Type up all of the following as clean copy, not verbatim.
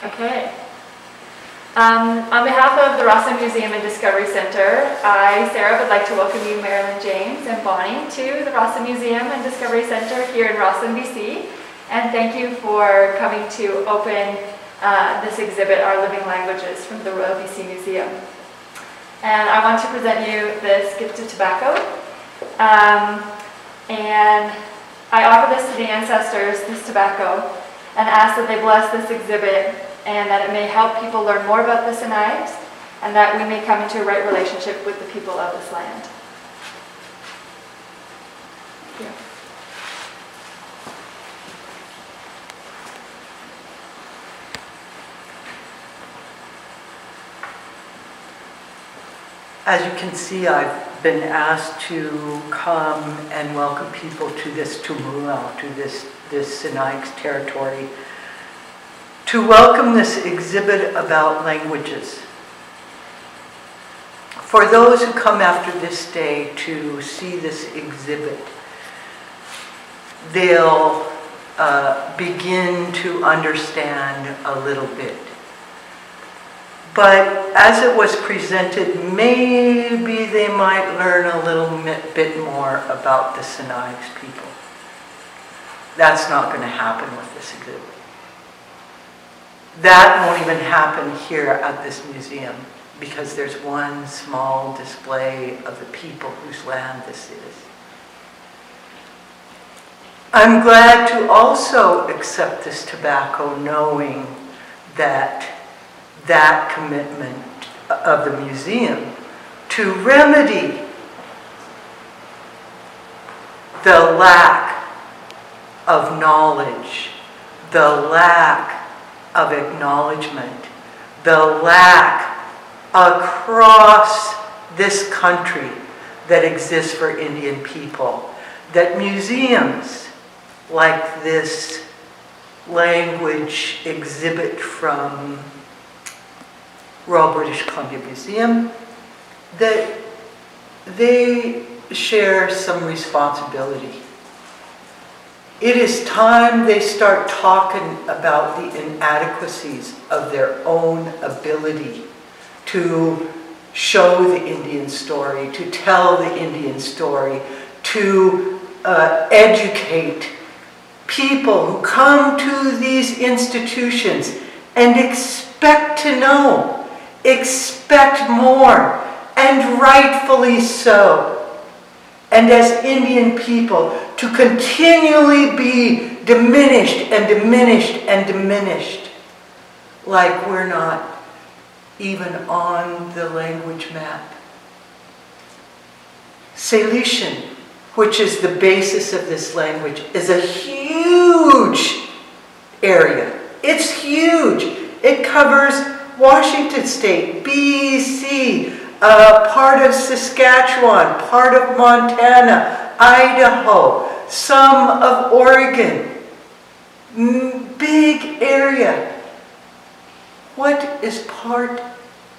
Okay. On behalf of the Rosslyn Museum and Discovery Center, I, Sarah, would like to welcome you, Marilyn James and Bonnie, to the Rosslyn Museum and Discovery Center here in Rosslyn, BC. And thank you for coming to open this exhibit, Our Living Languages, from the Royal BC Museum. And I want to present you this gift of tobacco. And I offer this to the ancestors, this tobacco, and ask that they bless this exhibit and that it may help people learn more about the Sinixt and that we may come into a right relationship with the people of this land. Thank you. As you can see, I've been asked to come and welcome people to this təmxʷúlaʔxw, to this Sinixt territory, to welcome this exhibit about languages. For those who come after this day to see this exhibit, they'll begin to understand a little bit. But as it was presented, maybe they might learn a little bit more about the Sinixt people. That's not going to happen with this exhibit. That won't even happen here at this museum because there's one small display of the people whose land this is. I'm glad to also accept this tobacco knowing that commitment of the museum to remedy the lack of knowledge, the lack of acknowledgement, the lack across this country that exists for Indian people, that museums like this language exhibit from Royal British Columbia Museum, that they share some responsibility. It is time they start talking about the inadequacies of their own ability to show the Indian story, to tell the Indian story, to educate people who come to these institutions and expect to know, expect more, and rightfully so. And as Indian people, to continually be diminished and diminished and diminished, like we're not even on the language map. Salishan, which is the basis of this language, is a huge area. It's huge. It covers Washington State, BC, part of Saskatchewan, part of Montana, Idaho, some of Oregon. Big area. What is part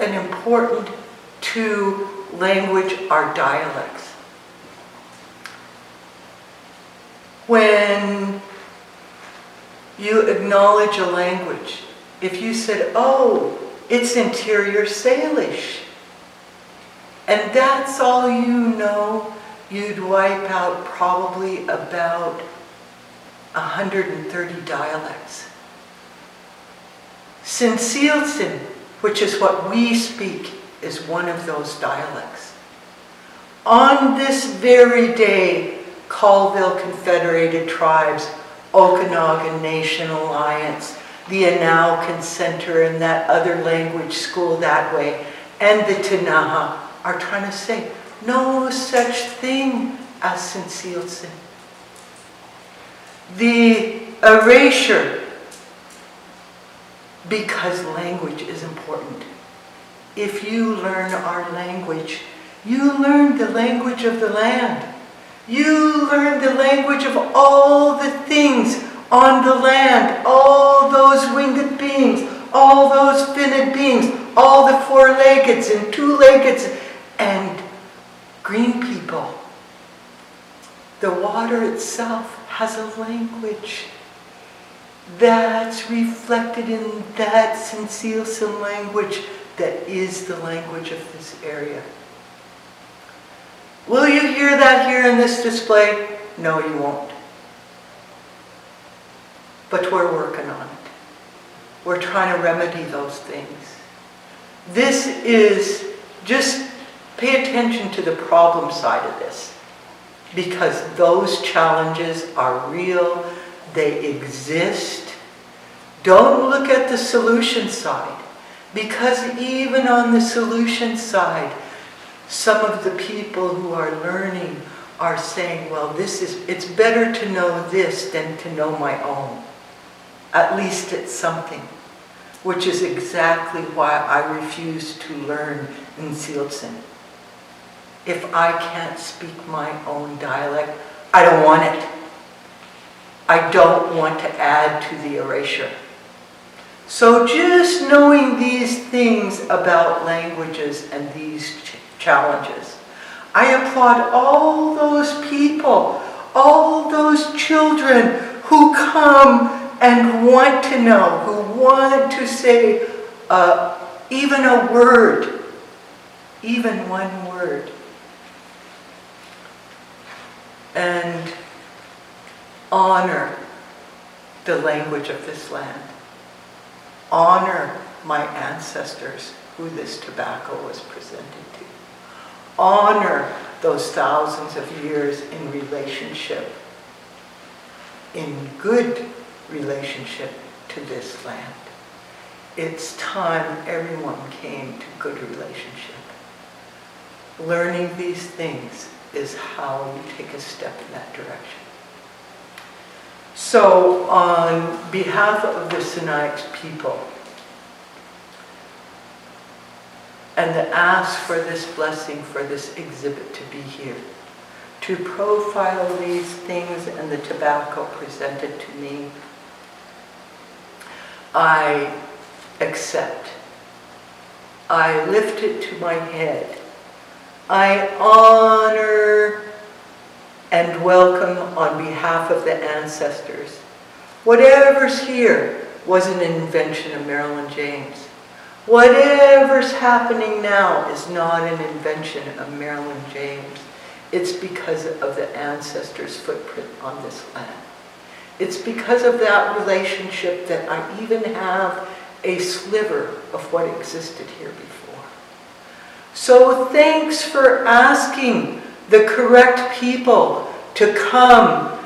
and important to language are dialects. When you acknowledge a language, if you said, oh, it's Interior Salish, and that's all you know, you'd wipe out probably about 130 dialects. Tsimshieltsin, which is what we speak, is one of those dialects. On this very day, Colville Confederated Tribes, Okanagan Nation Alliance, the Anaukan Center and that other language school that way, and the Tanaha are trying to say, no such thing as Tsimshieltsin. The erasure, because language is important. If you learn our language, you learn the language of the land. You learn the language of all the things on the land, all those winged beings, all those finned beings, all the four-leggeds and two-leggeds and green people. The water itself has a language. that's reflected in that Sinixt language that is the language of this area. Will you hear that here in this display? No, you won't. But we're working on it. We're trying to remedy those things. This is, just pay attention to the problem side of this, because those challenges are real, they exist. Don't look at the solution side, because even on the solution side, some of the people who are learning are saying, well, it's better to know this than to know my own. At least it's something, which is exactly why I refuse to learn unceded. If I can't speak my own dialect, I don't want it. I don't want to add to the erasure. So just knowing these things about languages and these challenges, I applaud all those people, all those children who come and want to know, who want to say even a word, even one word. And honor the language of this land. Honor my ancestors who this tobacco was presented to. Honor those thousands of years in relationship, in good relationship to this land. It's time everyone came to good relationship. Learning these things is how you take a step in that direction. So, on behalf of the Sinixt people, and to ask for this blessing for this exhibit to be here, to profile these things and the tobacco presented to me, I accept. I lift it to my head. I honor and welcome on behalf of the ancestors. Whatever's here was an invention of Marilyn James. Whatever's happening now is not an invention of Marilyn James. It's because of the ancestors' footprint on this land. It's because of that relationship that I even have a sliver of what existed here before. So thanks for asking the correct people to come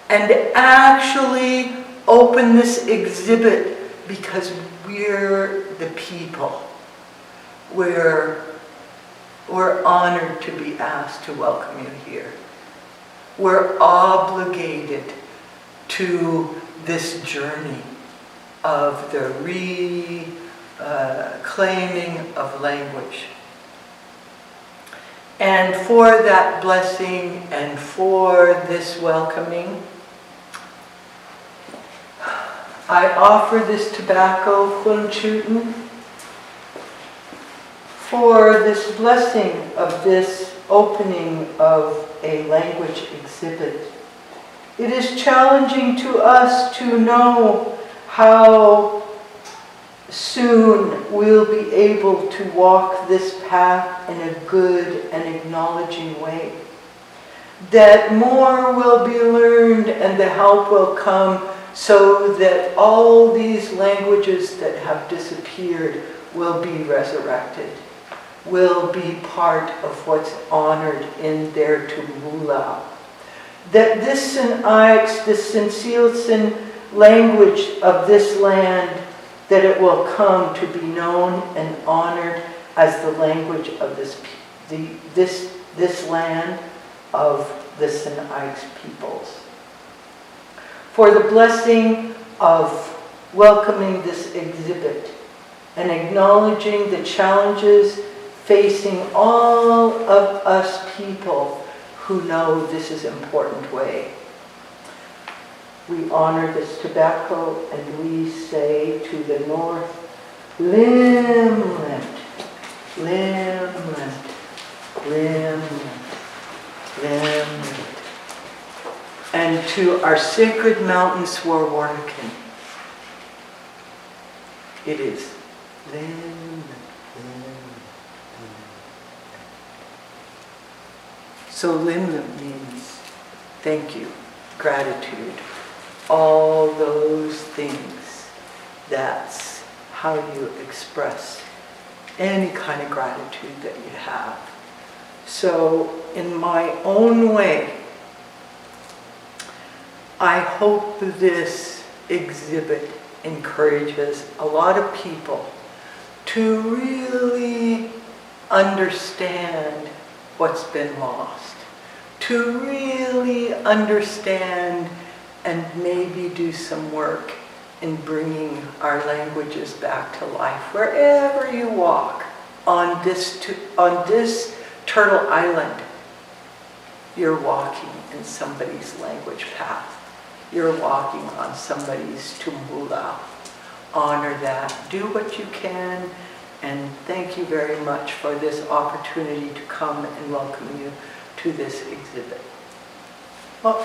and actually open this exhibit, because we're the people. We're honored to be asked to welcome you here. We're obligated to this journey of the reclaiming of language. And for that blessing and for this welcoming, I offer this tobacco, Khunchutin, for this blessing of this opening of a language exhibit. It is challenging to us to know how soon we'll be able to walk this path in a good and acknowledging way. That more will be learned and the help will come, so that all these languages that have disappeared will be resurrected, will be part of what's honored in their təmxʊlaʔxw. That this Sinixt, this Sinixt language of this land, that it will come to be known and honored as the language of this land of the Sinixt peoples. For the blessing of welcoming this exhibit and acknowledging the challenges facing all of us people who know this is an important way. We honor this tobacco and we say to the north, Limlet, Limlet, Limlet, Limlet. And to our sacred mountain Swarwartican, It is Lim. So Lim means thank you, gratitude, all those things. That's how you express any kind of gratitude that you have. So in my own way, I hope this exhibit encourages a lot of people to really understand what's been lost, to really understand and maybe do some work in bringing our languages back to life. Wherever you walk on this Turtle Island, you're walking in somebody's language path. You're walking on somebody's təmxʊlaʔx០. Honor that. Do what you can. And thank you very much for this opportunity to come and welcome you to this exhibit. Well,